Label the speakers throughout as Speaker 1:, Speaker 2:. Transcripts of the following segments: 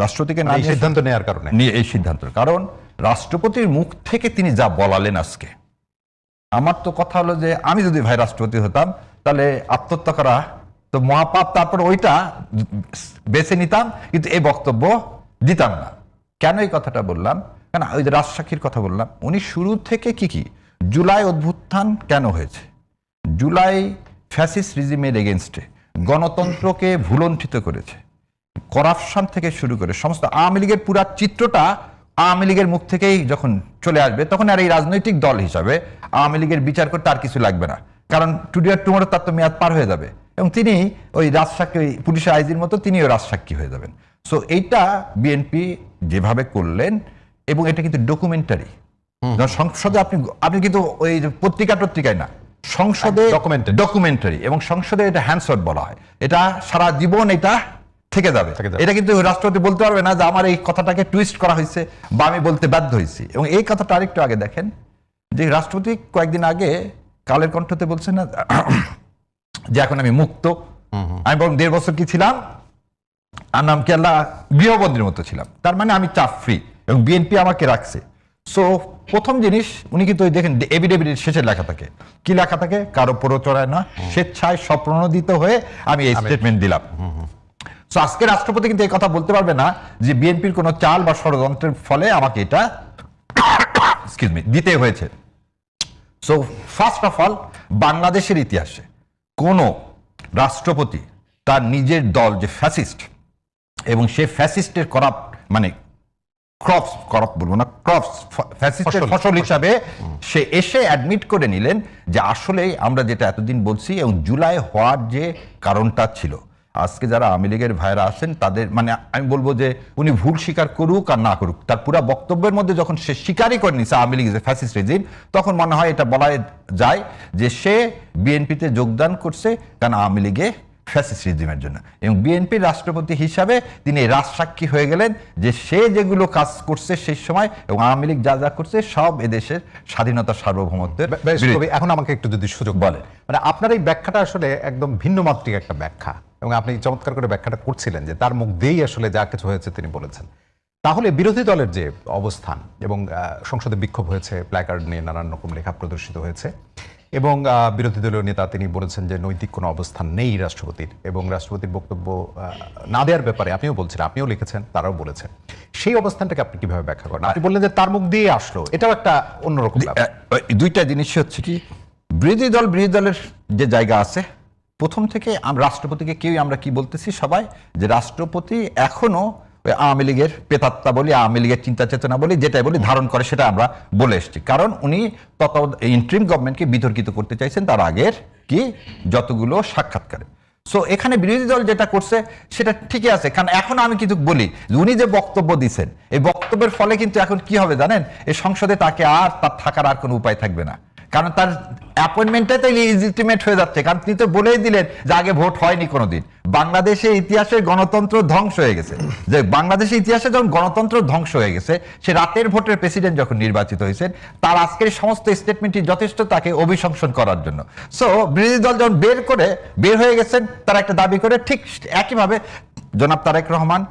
Speaker 1: রাষ্ট্রপতিকে না
Speaker 2: সিদ্ধান্ত নেওয়ার কারণে
Speaker 1: এই সিদ্ধান্ত, কারণ রাষ্ট্রপতির মুখ থেকে তিনি যা বলালেন আজকে, আমার তো কথা হলো যে আমি যদি ভাই রাষ্ট্রপতি হতাম তাহলে আত্মহত্যা করা তো মহাপাপ, তারপর ওইটা বেছে নিতাম, কিন্তু এই বক্তব্য দিতাম না। কেন এই কথাটা বললাম? কারণ ওই যে রাজসাক্ষীর কথা বললাম, উনি শুরু থেকে কি জুলাই অভ্যুত্থান কেন হয়েছে, জুলাই ফ্যাসিস্ট রিজিমের এগেনস্টে গণতন্ত্রকে ভুলণ্ঠিত করেছে, করাপশন থেকে শুরু করে সমস্ত আওয়ামী লীগের পুরা চিত্রটা আওয়ামী লীগের মুখ থেকেই যখন চলে আসবে, তখন আর এই রাজনৈতিক দল হিসাবে আওয়ামী লীগের বিচার করতে আর কিছু লাগবে না, কারণ টুডে টুমোরো তার তো মেয়াদ পার হয়ে যাবে, এবং তিনি ওই রাজসাক্ষী পুলিশের আইজির মতো তিনিও রাজসাক্ষী হয়ে যাবেন। সো এইটা বিএনপি যেভাবে করলেন, এবং এটা কিন্তু ডকুমেন্টারি, সংসদে আপনি কিন্তু ওই পত্রিকায় না, সংসদে ডকুমেন্টারি, এবং সংসদে এটা হ্যান্ডশট বলা হয়, এটা সারা জীবন এটা থেকে যাবে। এটা কিন্তু রাষ্ট্রপতি বলতে পারবে না যে আমার এই কথাটাকে টুইস্ট করা হয়েছে বা আমি বলতে বাধ্য হয়েছি। এবং এই কথাটা আরেকটু আগে দেখেন যে রাষ্ট্রপতি কয়েকদিন আগে কালের কণ্ঠতে বলছেন না যে এখন আমি মুক্ত, আমি বরং 1.5 বছর কি ছিলাম আর নাম কি আল্লাহ গৃহবন্দীর মতো ছিলাম, তার মানে আমি চাপ ফ্রি, এবং বিএনপি আমাকে রাখছে। সো প্রথম জিনিস উনি কিন্তু ওই দেখেন এভিডেভিটের শেষে লেখা থাকে, কি লেখা থাকে, কারো প্ররোচনায় না, স্বেচ্ছায় স্বপ্রণোদিত হয়ে আমি এই স্টেটমেন্ট দিলাম। সো আজকে রাষ্ট্রপতি কিন্তু এই কথা বলতে পারবে না যে বিএনপির কোনো চাল বা ষড়যন্ত্রের ফলে আমাকে এটা দিতে হয়েছে। সো ফার্স্ট অফ অল বাংলাদেশের ইতিহাসে কোন রাষ্ট্রপতি তার নিজের দল যে ফ্যাসিস্ট, এবং সে ফ্যাসিস্টের ফ্যাসিস্টের ফসল হিসাবে সে এসে অ্যাডমিট করে নিলেন যে আসলে আমরা যেটা এতদিন বলছি, এবং জুলাই হওয়ার যে কারণটা ছিল, আজকে যারা আওয়ামী লীগের ভাইরা আছেন তাদের আমি বলবো যে উনি ভুল স্বীকার করুক আর না করুক, তার পুরো বক্তব্যের মধ্যে যখন সে স্বীকারই করে নিছে আওয়ামী লীগ যে ফ্যাসিস্ট রেজিম, তখন মনে হয় এটা বলা যায় যে সে বিএনপিতে যোগদান করছে কারণ আওয়ামী লীগে ফ্যাসিস্ট রেজিমের জন্য, এবং বিএনপির রাষ্ট্রপতি হিসাবে তিনি রাজসাক্ষী হয়ে গেলেন যে সে যেগুলো কাজ করছে সেই সময়, এবং আওয়ামী লীগ যা যা করছে সব এদেশের স্বাধীনতা সার্বভৌমত্বের।
Speaker 2: এখন আমাকে একটু যদি সুযোগ বলে, আপনার এই ব্যাখ্যাটা আসলে একদম ভিন্ন মাত্রিক একটা ব্যাখ্যা, এবং আপনি চমৎকার করে ব্যাখ্যাটা করছিলেন যে তার মুখ দিয়েই আসলে যা কিছু হয়েছে তিনি বলেছেন। তাহলে বিরোধী দলের যে অবস্থান, এবং সংসদে বিক্ষোভ হয়েছে, প্ল্যাকার্ড নিয়ে নানান রকম লেখা প্রদর্শিত হয়েছে, এবং বিরোধী দলীয় নেতা তিনি বলেছেন যে নৈতিক কোনো অবস্থান নেই রাষ্ট্রপতির, এবং রাষ্ট্রপতির বক্তব্য না দেওয়ার ব্যাপারে আপনিও বলছেন, আপনিও লিখেছেন, তারাও বলেছেন। সেই অবস্থানটাকে আপনি কিভাবে ব্যাখ্যা করেন? আপনি বললেন যে তার মুখ দিয়ে আসলো, এটাও একটা অন্যরকম।
Speaker 1: দুইটা জিনিস হচ্ছে কি, বিরোধী দলের যে জায়গা আছে, প্রথম থেকে রাষ্ট্রপতিকে কেউ আমরা কি বলতেছি সবাই, যে রাষ্ট্রপতি এখনো আওয়ামী লীগের প্রেতাত্মা বলি, আওয়ামী লীগের চিন্তা চেতনা বলি, যেটাই বলি ধারণ করে, সেটা আমরা বলে এসেছি, কারণ উনি ইন্টারিম গভর্নমেন্টকে বিতর্কিত করতে চাইছেন তার আগের যতগুলো সাক্ষাৎকারে। সো এখানে বিরোধী দল যেটা করছে সেটা ঠিকই আছে, কারণ এখন আমি কিন্তু বলি উনি যে বক্তব্য দিচ্ছেন, এই বক্তব্যের ফলে কিন্তু এখন কি হবে জানেন, এই সংসদে তাকে তার থাকার আর কোনো উপায় থাকবে না, কারণ তার অ্যাপয়েন্টমেন্টটাই ইলিজিটিমেট হয়ে যাচ্ছে, কারণ তিনি তো বলেই দিলেন যে আগে ভোট হয়নি কোনোদিন, বাংলাদেশের ইতিহাসে গণতন্ত্র ধ্বংস হয়ে গেছে, যে বাংলাদেশের ইতিহাসে যখন গণতন্ত্র ধ্বংস হয়ে গেছে, সে রাতের ভোটের প্রেসিডেন্ট যখন নির্বাচিত হয়েছেন, তার আজকের সমস্ত স্টেটমেন্টই যথেষ্ট তাকে অভিশংসন করার জন্য। সো বিরোধী দল যখন বের হয়ে গেছেন, তারা একটা দাবি করে, ঠিক একইভাবে জনাব তারেক রহমান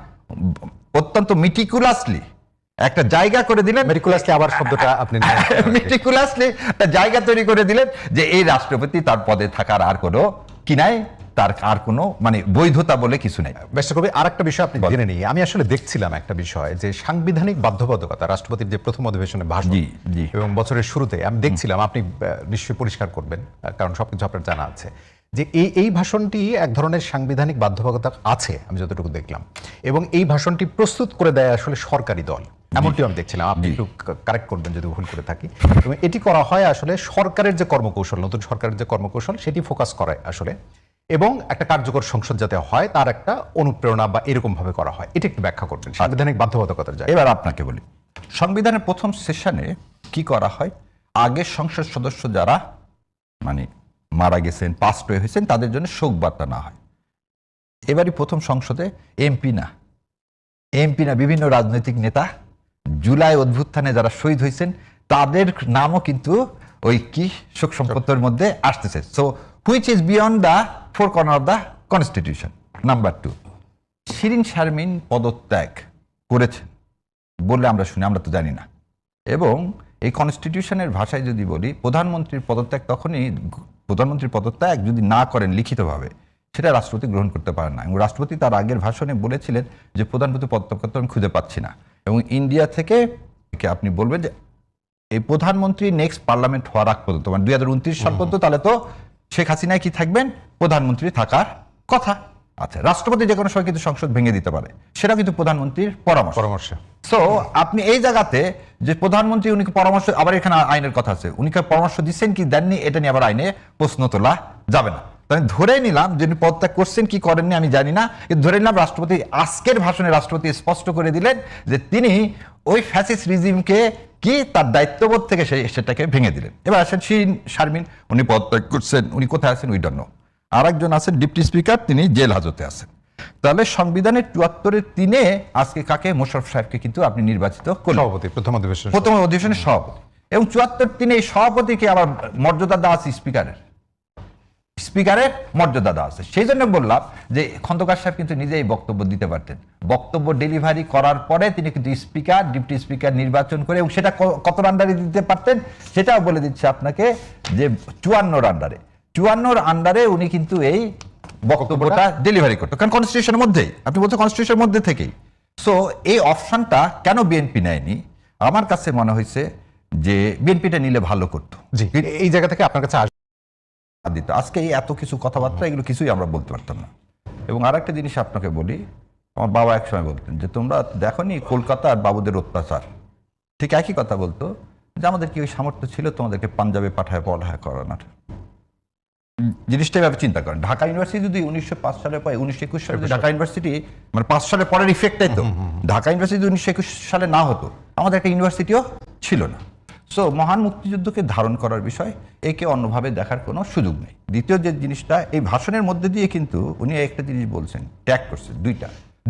Speaker 1: অত্যন্ত মিটিকুলাসলি একটা জায়গা করে দিলেন,
Speaker 2: আবার শব্দটা আপনি
Speaker 1: মিটিকুলাসলি একটা জায়গা তৈরি করে দিলেন যে এই রাষ্ট্রপতি তার পদে থাকার আর কোনো কি নাই, তার আর কোনো বৈধতা বলে কিছু নাই।
Speaker 2: বেশ কবি, আর একটা বিষয় আপনি জেনে নিই, আমি আসলে দেখছিলাম একটা বিষয় যে সাংবিধানিক বাধ্যবাধকতা, রাষ্ট্রপতির যে প্রথম অধিবেশনে ভাষণ এবং বছরের শুরুতে আমি দেখছিলাম, আপনি নিশ্চয়ই পরিষ্কার করবেন কারণ সবকিছু আপনার জানা আছে, যে এই ভাষণটি এক ধরনের সাংবিধানিক বাধ্যবাধকতা আছে আমি যতটুকু দেখলাম, এবং এই ভাষণটি প্রস্তুত করে দেয় আসলে সরকারি দল, এমনটিও আমি দেখছিলাম, আপনি একটু কারেক্ট করবেন যদি ভুল করে থাকি। এবং এটি করা হয় আসলে সরকারের যে কর্মকৌশল, নতুন সরকারের যে কর্মকৌশল, সেটি ফোকাস করে আসলে, এবং একটা কার্যকর সংসদ যাতে হয় তার একটা অনুপ্রেরণা বা এরকম ভাবে করা হয়, এটা একটু ব্যাখ্যা করবেন সাংবিধানিক বাধ্যবাধকতার জায়গা।
Speaker 1: এবার আপনাকে বলি, সংবিধানের প্রথম সেশনে কি করা হয়, আগের সংসদ সদস্য যারা মারা গেছেন, পাস্ট হয়েছেন, তাদের জন্য শোক বার্তা না হয়। এবারই প্রথম সংসদে এমপি না বিভিন্ন রাজনৈতিক নেতা, জুলাই অভ্যুত্থানে যারা শহীদ হয়েছেন তাদের নামও কিন্তু ওই শোক সম্পত্তির মধ্যে আসতেছে। So which is beyond the four corner of the constitution. Number 2, Shirin Sharmin পদত্যাগ করেছেন বলে আমরা শুনি, আমরা তো জানি না। এবং এই কনস্টিটিউশনের ভাষায় যদি বলি, প্রধানমন্ত্রীর পদত্যাগ যদি না করেন লিখিতভাবে, সেটা রাষ্ট্রপতি গ্রহণ করতে পারেন না। এবং রাষ্ট্রপতি তার আগের ভাষণে বলেছিলেন যে প্রধানমন্ত্রী পদত্যাগ করতে আমি খুঁজে পাচ্ছি না। এবং ইন্ডিয়া থেকে আপনি বলবেন যে এই প্রধানমন্ত্রী নেক্সট পার্লামেন্ট হওয়ার আগ পর্যন্ত, মানে 2029 সাল পর্যন্ত, তাহলে তো শেখ হাসিনায় কি থাকবেন, প্রধানমন্ত্রী থাকার কথা। আচ্ছা, রাষ্ট্রপতি যে কোনো সময় কিন্তু সংসদ ভেঙে দিতে পারে, সেটা কিন্তু প্রধানমন্ত্রীর পরামর্শ। সো আপনি এই জায়গাতে যে প্রধানমন্ত্রী উনি পরামর্শ, আবার এখানে আইনের কথা আছে, উনি পরামর্শ দিচ্ছেন কি দেননি, এটা নিয়ে আবার আইনে প্রশ্ন তোলা যাবে না। আমি ধরে নিলাম যে উনি পদত্যাগ করছেন কি করেননি আমি জানি না, কিন্তু ধরে নিলাম রাষ্ট্রপতি আজকের ভাষণে রাষ্ট্রপতি স্পষ্ট করে দিলেন যে তিনি ওই ফ্যাসিস্ট রিজিমকে কি তার দায়িত্ববোধ থেকে সেটাকে ভেঙে দিলেন। এবার আসেন শারমিন, উনি পদত্যাগ করছেন, উনি কোথায় আছেন উই ডোন্ট নো। আরেকজন আছেন ডিপটি স্পিকার, তিনি জেল হাজতে আছেন। তাহলে সংবিধানের 74-এর 3-এ আজকে কাকে, মোশাররফ সাহেবকে কিন্তু আপনি নির্বাচিত করলেন
Speaker 2: সভাপতি, প্রথম
Speaker 1: অধিবেশনের সভাপতি। এবং 74-3-এ এই সভাপতিকে আবার মর্যাদা দেওয়া আছে স্পিকারের মর্যাদা দেওয়া আছে। সেই জন্য বললাম যে খন্দকার সাহেব কিন্তু নিজেই বক্তব্য দিতে পারতেন, বক্তব্য ডেলিভারি করার পরে তিনি কিন্তু স্পিকার, ডিপটি স্পিকার নির্বাচন করে, এবং সেটা কত আন্ডারে দিতে পারতেন সেটাও বলে দিচ্ছে আপনাকে যে 54 আন্ডারে উনি কিন্তু এই বক্তব্যটা ডেলিভারি করতো, কারণ কনস্টিটিউশনের মধ্যেই, আপনি বলছেন কনস্টিটিউশনের মধ্যে থেকেই। সো এই অপশনটা কেন বিএনপি নেয়নি, আমার কাছে মনে হয়েছে যে বিএনপিটা নিলে ভালো করতো।
Speaker 2: জি, এই জায়গা থেকে আপনার কাছে
Speaker 1: দিত আজকে এই এত কিছু কথাবার্তা, এগুলো কিছুই আমরা বলতে পারতাম না। এবং আর একটা জিনিস আপনাকে বলি, আমার বাবা একসময় বলতেন যে তোমরা দেখোনি কলকাতার বাবুদের অত্যাচার, ঠিক একই কথা বলতো যে আমাদের কি ওই সামর্থ্য ছিল তোমাদেরকে পাঞ্জাবে পাঠায় পড়ালেখা করানোর। জিনিসটা এভাবে চিন্তা করেন, ঢাকা ইউনিভার্সিটি যদি 1905 সালে পায়, 1921 সালে ঢাকা ইউনিভার্সিটি, মানে 5 সালে পরের ইফেক্টটাই তো, ঢাকা ইউনিভার্সিটি 1921 সালে না হতো, আমাদের একটা ইউনিভার্সিটিও ছিল না। সো মহান মুক্তিযুদ্ধকে ধারণ করার বিষয়, একে অন্যভাবে দেখার কোনো সুযোগ নেই। দ্বিতীয় যে জিনিসটা, এই ভাষণের মধ্যে দিয়ে কিন্তু উনি একটা জিনিস বলছেন, ট্যাগ করছেন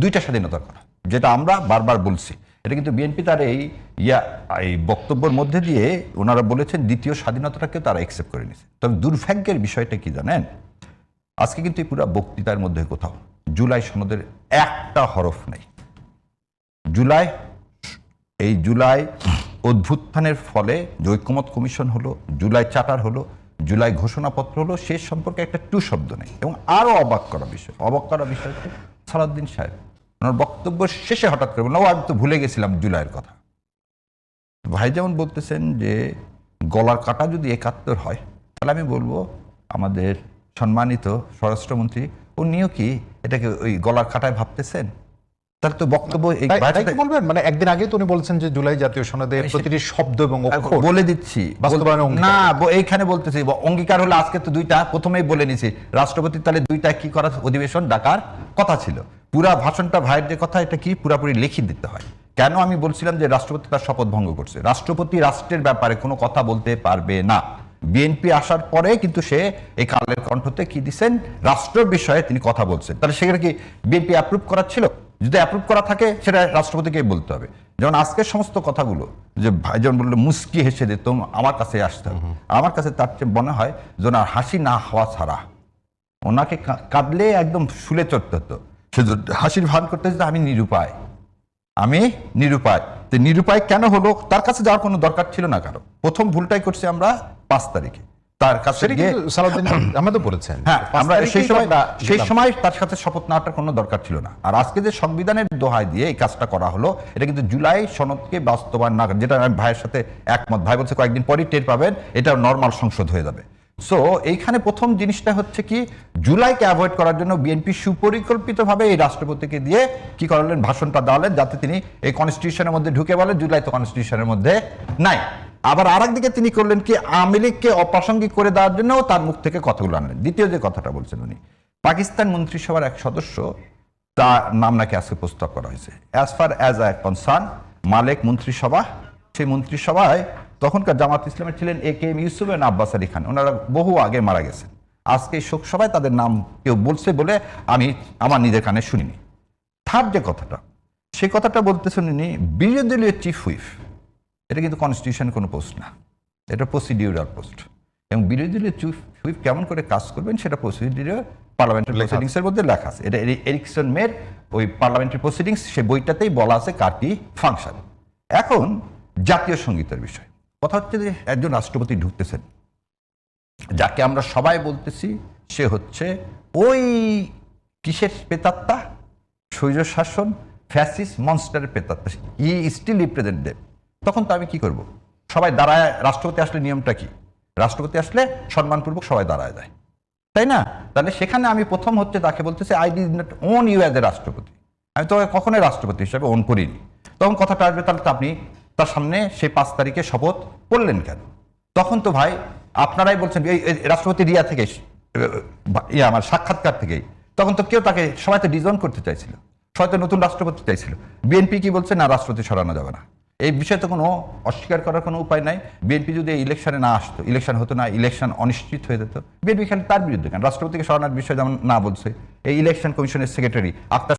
Speaker 1: দুইটা স্বাধীনতার কথা, যেটা আমরা বারবার বলছি। এটা কিন্তু বিএনপি তার এই বক্তব্যের মধ্যে দিয়ে ওনারা বলেছেন দ্বিতীয় স্বাধীনতাটাকেও তারা অ্যাকসেপ্ট করে নিয়েছে। তবে দুর্ভাগ্যের বিষয়টা কি জানেন, আজকে কিন্তু এই পুরো বক্তৃতার মধ্যে কোথাও জুলাই সনদের একটা হরফ নেই। জুলাই অভ্যুত্থানের ফলে যে ঐক্যমত কমিশন হলো, জুলাই চার্টার হলো, জুলাই ঘোষণাপত্র হলো, সে সম্পর্কে একটা টু শব্দ নেই। এবং আরো অবাক করা বিষয় সালাউদ্দিন সাহেব ওনার বক্তব্য শেষে হঠাৎ করে বললেন, আমি তো ভুলে গেছিলাম জুলাইয়ের কথা। ভাই যেমন বলতেছেন যে গলার কাটা যদি 71 হয়, তাহলে আমি বলবো আমাদের সম্মানিত স্বরাষ্ট্রমন্ত্রী উনিও কি এটাকে ওই গলার কাটায় ভাবতেছেন? তাহলে তো বক্তব্য
Speaker 2: বলবেন, মানে একদিন আগে তো উনি বলছেন যে জুলাই জাতীয় সনদের প্রতিটি শব্দ এবং অক্ষর
Speaker 1: বলে দিচ্ছি না, এইখানে বলতেছি অঙ্গীকার হলো আজকে তো দুইটা, প্রথমেই বলে নিছি রাষ্ট্রপতির তাহলে দুইটা কি করার অধিবেশন ডাকার কথা ছিল। পুরা ভাষণটা ভাইয়ের যে কথা, এটা কি পুরাপুরি লিখে দিতে হয়। কেন আমি বলছিলাম যে রাষ্ট্রপতি তার শপথ ভঙ্গ করছে, রাষ্ট্রপতি রাষ্ট্রের ব্যাপারে কোনো কথা বলতে পারবে না। বিএনপি আসার পরে কিন্তু সে এই কালের কণ্ঠতে কি দিচ্ছেন, রাষ্ট্রের বিষয়ে তিনি কথা বলছেন। তাহলে সেখানে কি বিএনপি অ্যাপ্রুভ করার ছিল? যদি অ্যাপ্রুভ করা থাকে সেটা রাষ্ট্রপতিকেই বলতে হবে। যেমন আজকের সমস্ত কথাগুলো যে ভাইজন বললো মুস্কি হেসে দিত, আমার কাছে আসতে হবে, আমার কাছে তার চেয়ে মনে হয় যে ওনার হাসি না হওয়া ছাড়া, ওনাকে কাঁদলে একদম শুলে চড়তে হতো, সে হাসির ভান করতে হতো আমি নিরুপায়। নিরুপায় কেন হলো? তার কাছে যাওয়ার কোনো দরকার ছিল না কারো। প্রথম ভুলটাই করছি আমরা 5 তারিখে তার কাছে
Speaker 2: বলেছেন।
Speaker 1: হ্যাঁ, আমরা সেই সময় তার সাথে শপথ নেওয়াটার কোনো দরকার ছিল না। আর আজকে যে সংবিধানের দোহাই দিয়ে এই কাজটা করা হলো, এটা কিন্তু জুলাই সনদকে বাস্তবায়ন না, যেটা আমি ভাইয়ের সাথে একমত। ভাই বলছে কয়েকদিন পরই টের পাবেন এটা নর্মাল সংসদ হয়ে যাবে। সো এইখানে প্রথম জিনিসটা হচ্ছে কি, জুলাইকে অ্যাভয়েড করার জন্য বিএনপি সুপরিকল্পিতভাবে এই রাষ্ট্রপতিকে দিয়ে কি করালেন, ভাষণটা দেওয়ালেন, যাতে তিনি এই কনস্টিটিউশনের মধ্যে ঢুকে বলেন জুলাই তো কনস্টিটিউশনের মধ্যে নাই। আবার আরেকদিকে তিনি করলেন কি, আওয়ামী লীগকে অপ্রাসঙ্গিক করে দেওয়ার জন্য তার মুখ থেকে কথাগুলো আনলেন। দ্বিতীয় যে কথাটা বলছেন উনি, পাকিস্তান মন্ত্রিসভার এক সদস্য, তার নাম নাকি আজকে প্রস্তাব করা হয়েছে। As far as I concern, Malek মন্ত্রিসভা, সেই মন্ত্রিসভায় তখনকার জামাত ইসলামের ছিলেন AK-M ইউসুফ এবং আব্বাস আলী খান, ওনারা বহু আগে মারা গেছেন। আজকে শোক সভায় তাদের নাম কেউ বলছে বলে আমি আমার নিজের কানে শুনিনি। থার্ড যে কথাটা, সেই কথাটা বলতেছেন উনি বিরোধী দলীয় চিফ হুইপ, এটা কিন্তু কনস্টিটিউশন কোনো পোস্ট না, এটা প্রসিডিউরাল পোস্ট। এবং বিরোধী দলীয় চিফ হুইপ কেমন করে কাজ করবেন সেটা প্রসিডিউরে পার্লামেন্টারি প্রসিডিংস এর মধ্যে লেখা আছে, এটা এরিকসন মের ওই পার্লামেন্টারি প্রসিডিংস, সে বইটাতেই বলা আছে কার কি ফাংশন। এখন জাতীয় সঙ্গীতের বিষয় কথা হচ্ছে যে একজন রাষ্ট্রপতি ঢুকতেছেন, যাকে আমরা সবাই বলতেছি সে হচ্ছে ওই কিসের প্রেতাত্মা, স্বৈর শাসন ফ্যাসিস্ট মনস্টারের প্রেতাত্মা, হি স্টিল রিপ্রেজেন্ট দেম। তখন তো আমি কি করব? সবাই দাঁড়ায়, রাষ্ট্রপতি আসলে নিয়মটা কি? রাষ্ট্রপতি আসলে সম্মানপূর্বক সবাই দাঁড়ায় যায়, তাই না? তাহলে সেখানে আমি প্রথম হচ্ছে তাকে বলতেছি I did not own you as a রাষ্ট্রপতি, আমি তো কখনোই রাষ্ট্রপতি হিসাবে ওন করিনি। তখন কথাটা আসবে তাহলে তো আপনি তার সামনে সেই 5 তারিখে শপথ করলেন কেন? তখন তো ভাই আপনারাই বলছেন এই রাষ্ট্রপতি রিয়া থেকে আমার সাক্ষাৎকার থেকেই, তখন তো কেউ তাকে সবাই তো ডিজন করতে চাইছিল, সবাই তো নতুন রাষ্ট্রপতি চাইছিল। বিএনপি কি বলছে? না, রাষ্ট্রপতি সরানো যাবে না। এই বিষয়ে তো কোনো অস্বীকার করার কোনো উপায় নাই। বিএনপি যদি এই ইলেকশনে না আসতো, ইলেকশন হতো না, ইলেকশন অনিশ্চিত হয়ে যেত, বিএনপি খালি তার বিরুদ্ধে কেন? রাষ্ট্রপতিকে সরানোর বিষয়ে যেমন না বলছে, এই ইলেকশন কমিশনের সেক্রেটারি আক্তার